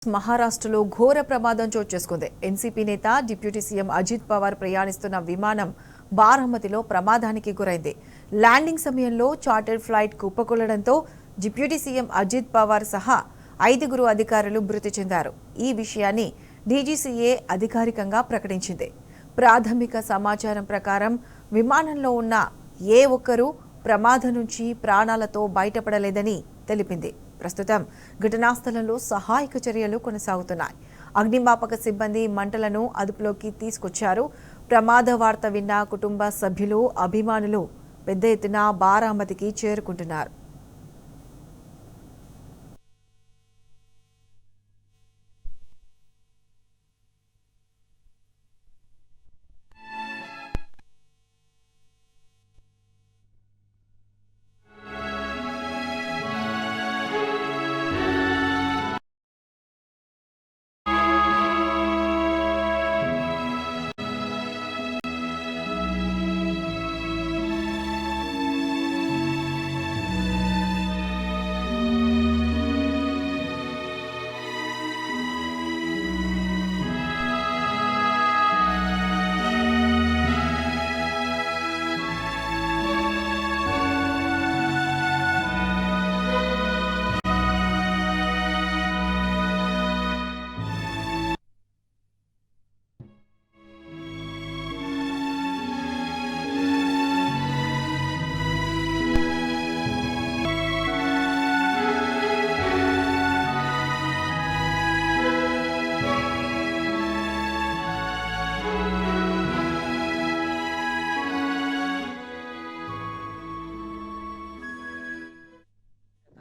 మహారాష్ట్రలో ఘోర ప్రమాదం చోటు చేసుకుంది. ఎన్సీపీ నేత డిప్యూటీ సీఎం అజిత్ పవార్ ప్రయాణిస్తున్న విమానం బారామతిలో ప్రమాదానికి గురైంది. ల్యాండింగ్ సమయంలో చార్టర్డ్ ఫ్లైట్ కుప్పకూలడంతో డిప్యూటీ సీఎం అజిత్ పవార్ సహా 5 అధికారులు మృతి చెందారు. ఈ విషయాన్ని డీజీసీఏ అధికారికంగా ప్రకటించింది. ప్రాథమిక సమాచారం ప్రకారం విమానంలో ఉన్న ఏ ఒక్కరూ ప్రమాదం నుంచి ప్రాణాలతో బయటపడలేదని తెలిపింది. ప్రస్తుతం ఘటనా స్థలంలో సహాయక చర్యలు కొనసాగుతున్నాయి. అగ్నిమాపక సిబ్బంది మంటలను అదుపులోకి తీసుకొచ్చారు. ప్రమాద వార్త విన్న కుటుంబ సభ్యులు, అభిమానులు పెద్ద ఎత్తున బారామతికి చేరుకుంటున్నారు.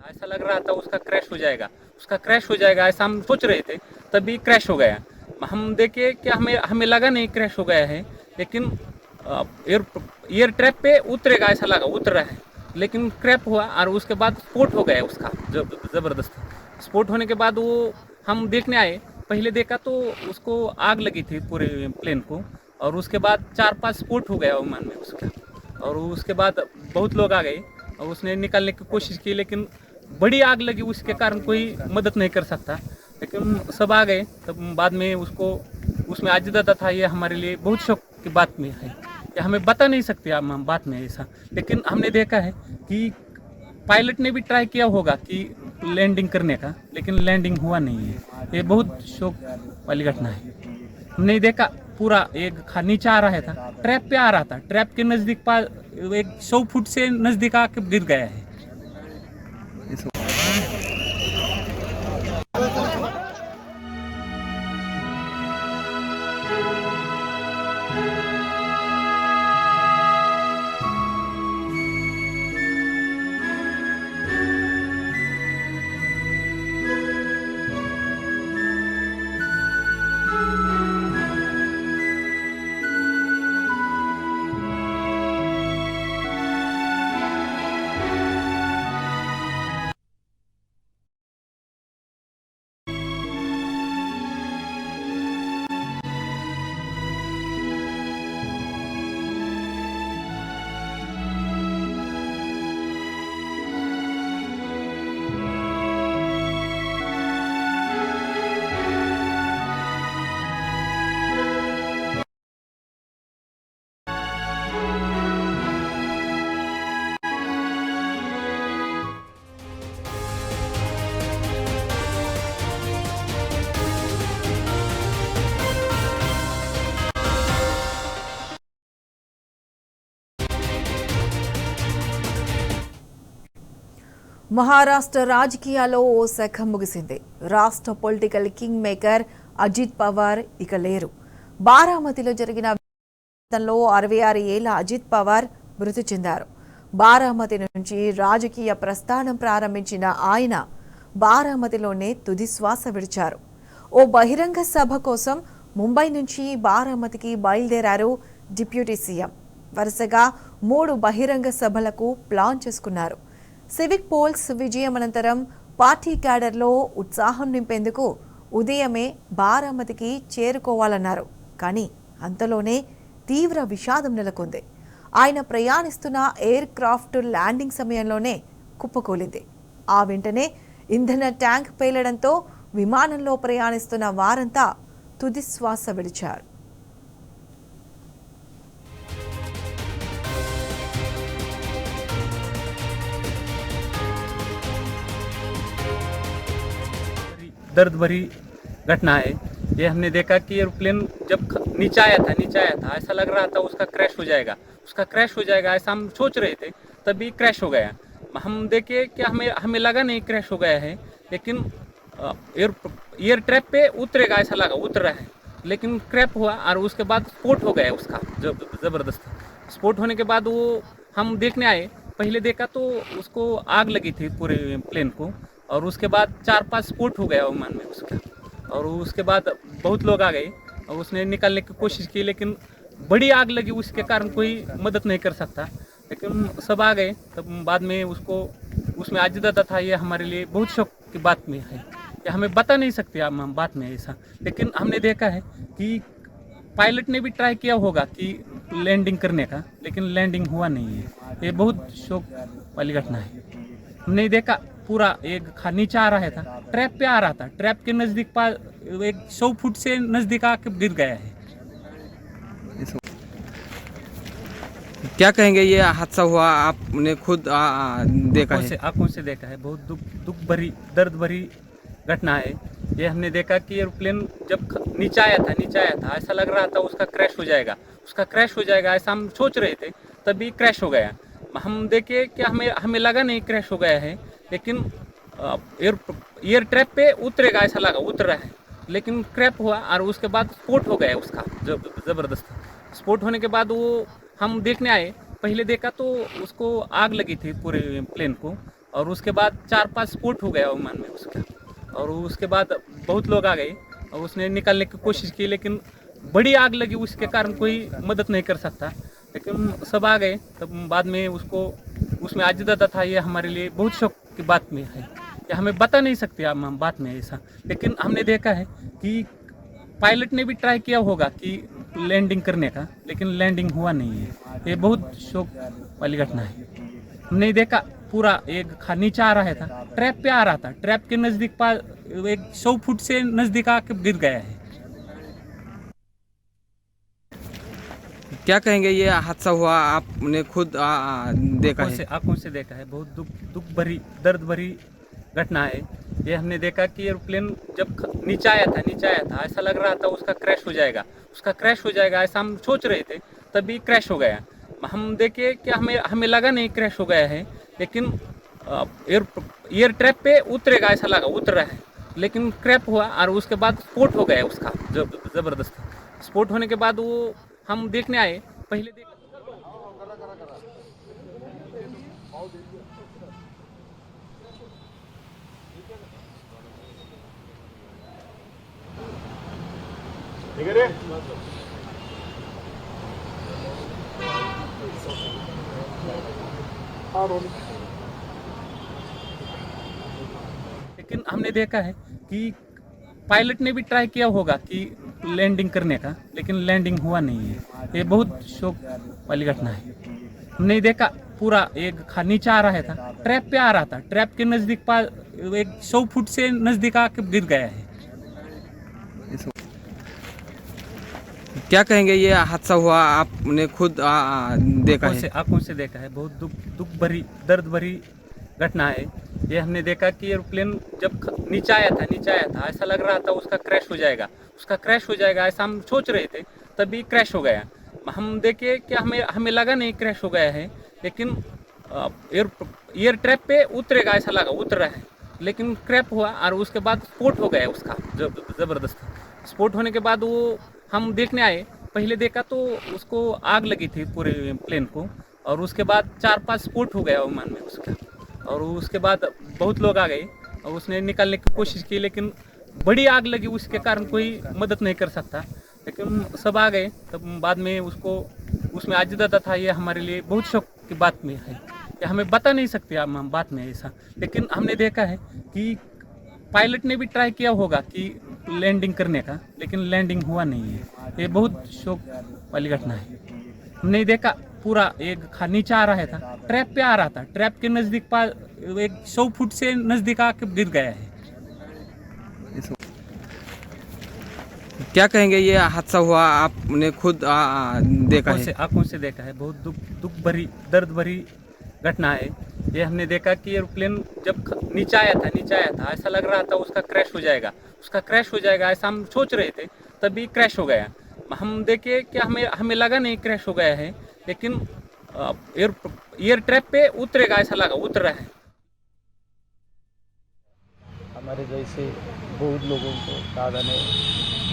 ऐसा लग रहा था उसका क्रैश हो जाएगा ऐसा हम सोच रहे थे, तभी क्रैश हो गया। हम देखे कि हमें लगा नहीं क्रैश हो गया है, लेकिन एयर ट्रैप पे उतरेगा ऐसा लगा, उतर रहा है, लेकिन क्रैश हुआ और उसके बाद स्फोट हो गया उसका ज़बरदस्त। स्फोट होने के बाद वो हम देखने आए, पहले देखा तो उसको आग लगी थी पूरे प्लेन को, और उसके बाद 4-5 स्फोट हो गया विमान में उसका, और उसके बाद बहुत लोग आ गए और उसने निकालने की कोशिश की, लेकिन बड़ी आग लगी, उसके कारण कोई मदद नहीं कर सकता। लेकिन सब आ गए, तब बाद में उसको उसमें आज दादा था। ये हमारे लिए बहुत शौक की बात में है, ये हमें बता नहीं सकते हम बात में ऐसा, लेकिन हमने देखा है कि पायलट ने भी ट्राई किया होगा कि लैंडिंग करने का, लेकिन लैंडिंग हुआ नहीं है। ये बहुत शौक वाली घटना है। हमने देखा पूरा एक नीचे आ रहा था, ट्रैप पे आ रहा था, ट्रैप के नज़दीक एक 100 फुट से नज़दीक आके गिर गया है। మహారాష్ట్ర రాజకీయాల్లో ఓ శాఖ ముగిసింది. రాష్ట్ర political king maker Ajit Pawar ఇక లేరు. బారామతిలో జరిగిన వివాదంలో 66 ఏళ్ల అజిత్ పవార్ మృతి చెందారు. బారామతి నుంచి రాజకీయ ప్రస్థానం ప్రారంభించిన ఆయన బారామతిలోనే తుది శ్వాస విడిచారు. ఓ బహిరంగ సభ కోసం ముంబై నుంచి బారామతికి బయలుదేరారు డిప్యూటీ సీఎం. వరుసగా 3 బహిరంగ సభలకు ప్లాన్ చేసుకున్నారు. సివిక్ పోల్స్ విజయం అనంతరం పార్టీ క్యాడర్లో ఉత్సాహం నింపేందుకు ఉదయమే బారామతికి చేరుకోవాలన్నారు. కానీ అంతలోనే తీవ్ర విషాదం నెలకొంది. ఆయన ప్రయాణిస్తున్న ఎయిర్ క్రాఫ్ట్ ల్యాండింగ్ సమయంలోనే కుప్పకూలింది. ఆ వెంటనే ఇంధన ట్యాంక్ పేలడంతో విమానంలో ప్రయాణిస్తున్న వారంతా తుది శ్వాస విడిచారు. दर्द भरी घटना है। ये हमने देखा कि एरोप्लेन जब नीचे आया था ऐसा लग रहा था उसका क्रैश हो जाएगा ऐसा हम सोच रहे थे, तभी क्रैश हो गया। हम देखे कि हमें लगा नहीं क्रैश हो गया है, लेकिन एयर ट्रैप पे उतरेगा ऐसा लगा, उतर रहा है, लेकिन क्रैप हुआ और उसके बाद स्फोट हो गया उसका ज़बरदस्त। स्फोट होने के बाद वो हम देखने आए, पहले देखा तो उसको आग लगी थी पूरे प्लेन को, और उसके बाद 4-5 स्फोट हो गया विमान में उसका, और उसके बाद बहुत लोग आ गए और उसने निकालने की कोशिश की, लेकिन बड़ी आग लगी, उसके कारण कोई मदद नहीं कर सकता, लेकिन सब आ गए। तब बाद में उसको उसमें आजिदा था। ये हमारे लिए बहुत शौक की बात में है, ये हमें बता नहीं सकते हम बात में ऐसा, लेकिन हमने देखा है कि पायलट ने भी ट्राई किया होगा कि लैंडिंग करने का, लेकिन लैंडिंग हुआ नहीं है। ये बहुत शौक वाली घटना है। हमने देखा पूरा एक नीचे आ रहा था, ट्रैप पे आ रहा था, ट्रैप के नज़दीक 100 फुट से नज़दीक आके गिर गया है। क्या कहेंगे, ये हादसा हुआ आपने खुद देखा है? आंखों से देखा है। बहुत दुख भरी दर्द भरी घटना है। ये हमने देखा कि एरोप्लेन जब नीचे आया था ऐसा लग रहा था उसका क्रैश हो जाएगा ऐसा हम सोच रहे थे, तभी क्रैश हो गया। हम देखे कि हमें लगा नहीं क्रैश हो गया है, लेकिन एयर ट्रैप पे उतरेगा ऐसा लगा, उतर रहा है, लेकिन क्रैप हुआ और उसके बाद स्फोट हो गया उसका ज़बरदस्त। स्फोट होने के बाद वो हम देखने आए, पहले देखा तो उसको आग लगी थी पूरे प्लेन को, और उसके बाद 4-5 स्फोट हो गया विमान में उसका, और उसके बाद बहुत लोग आ गए और उसने निकालने की कोशिश की, लेकिन बड़ी आग लगी, उसके कारण कोई मदद नहीं कर सकता, लेकिन सब आ गए। तब बाद में उसको उसमें आजिदा था। ये हमारे लिए बहुत शौक की बात में है, ये हमें बता नहीं सकते हम बात में ऐसा, लेकिन हमने देखा है कि पायलट ने भी ट्राई किया होगा कि लैंडिंग करने का, लेकिन लैंडिंग हुआ नहीं है। ये बहुत शौक वाली घटना है। हमने देखा पूरा एक नीचे आ रहा था, ट्रैप पे आ रहा था, ट्रैप के नज़दीक 100 फुट से नज़दीक आके गिर गया है। क्या कहेंगे, ये हादसा हुआ आपने खुद देखा है? आंखों से देखा है। बहुत दुख भरी दर्द भरी घटना है। ये हमने देखा कि एरोप्लेन जब नीचे आया था ऐसा लग रहा था उसका क्रैश हो जाएगा ऐसा हम सोच रहे थे, तभी क्रैश हो गया। हम देखे कि हमें लगा नहीं क्रैश हो गया है, लेकिन एयर ट्रैप पे उतरेगा ऐसा लगा, उतर रहा है, लेकिन क्रैप हुआ और उसके बाद स्फोट हो गया उसका ज़बरदस्त। स्फोट होने के बाद वो हम देखने आए, पहले देख लेकिन हमने देखा है कि पायलट ने भी ट्राई किया होगा कि लैंडिंग करने का, लेकिन लैंडिंग हुआ नहीं है। ये बहुत शौक वाली घटना है। हमने देखा पूरा एक नीचे आ रहा था, ट्रैप पे आ रहा था, ट्रैप के नज़दीक 100 फुट से नज़दीक आके गिर गया है। क्या कहेंगे, ये हादसा हुआ आपने खुद देखा है? आंखों से देखा है। बहुत दुख भरी दर्द भरी घटना है। ये हमने देखा कि एरोप्लेन जब नीचे आया था ऐसा लग रहा था उसका क्रैश हो जाएगा ऐसा हम सोच रहे थे, तभी क्रैश हो गया। हम देखे कि हमें लगा नहीं क्रैश हो गया है, लेकिन एयर ट्रैप पे उतरेगा ऐसा लगा, उतर रहा है, लेकिन क्रैप हुआ और उसके बाद स्फोट हो गया उसका ज़बरदस्त। स्फोट होने के बाद वो हम देखने आए, पहले देखा तो उसको आग लगी थी पूरे प्लेन को, और उसके बाद 4-5 स्फोट हो गया विमान में उसका, और उसके बाद बहुत लोग आ गए और उसने निकालने की कोशिश की, लेकिन बड़ी आग लगी, उसके कारण कोई मदद नहीं कर सकता, लेकिन सब आ गए। तब बाद में उसको उसमें आजिदा था। ये हमारे लिए बहुत शौक की बात में है, ये हमें बता नहीं सकते हम बात में ऐसा, लेकिन हमने देखा है कि पायलट ने भी ट्राई किया होगा कि लैंडिंग करने का, लेकिन लैंडिंग हुआ नहीं है। ये बहुत शौक वाली घटना है। हमने देखा पूरा एक नीचे आ रहा था, ट्रैप पे आ रहा था, ट्रैप के नज़दीक 100 फुट से नज़दीक आके गिर गया है। क्या कहेंगे ये हादसा हुआ आपने खुद देखा है? आंखों से देखा है। बहुत दुख भरी, दर्द भरी घटना है। ये हमने देखा कि एरोप्लेन जब नीचे आया था, ऐसा लग रहा था उसका क्रैश हो जाएगा, ऐसा हम सोच रहे थे, तभी क्रैश हो गया। हम देखे कि हमें लगा नहीं क्रैश हो गया है, लेकिन एयर ट्रैप पे उतरेगा ऐसा लगा, उतर रहा है। हमारे जैसे बहुत लोगों को दादा ने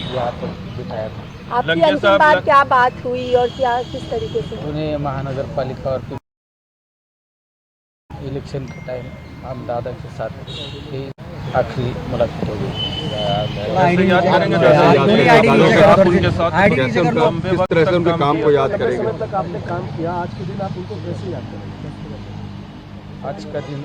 यहाँ पर बिठाया था। आपकी अंतिम बात क्या बात हुई और क्या किस तरीके से? उन्हें महानगर पालिका और इलेक्शन के टाइम हम दादा के साथ ही आखिरी मुलाकात हो गई। किस तरह से उनके काम को याद करेंगे? आपने काम किया, आज के दिन आप उनको कैसे याद करेंगे? आज का दिन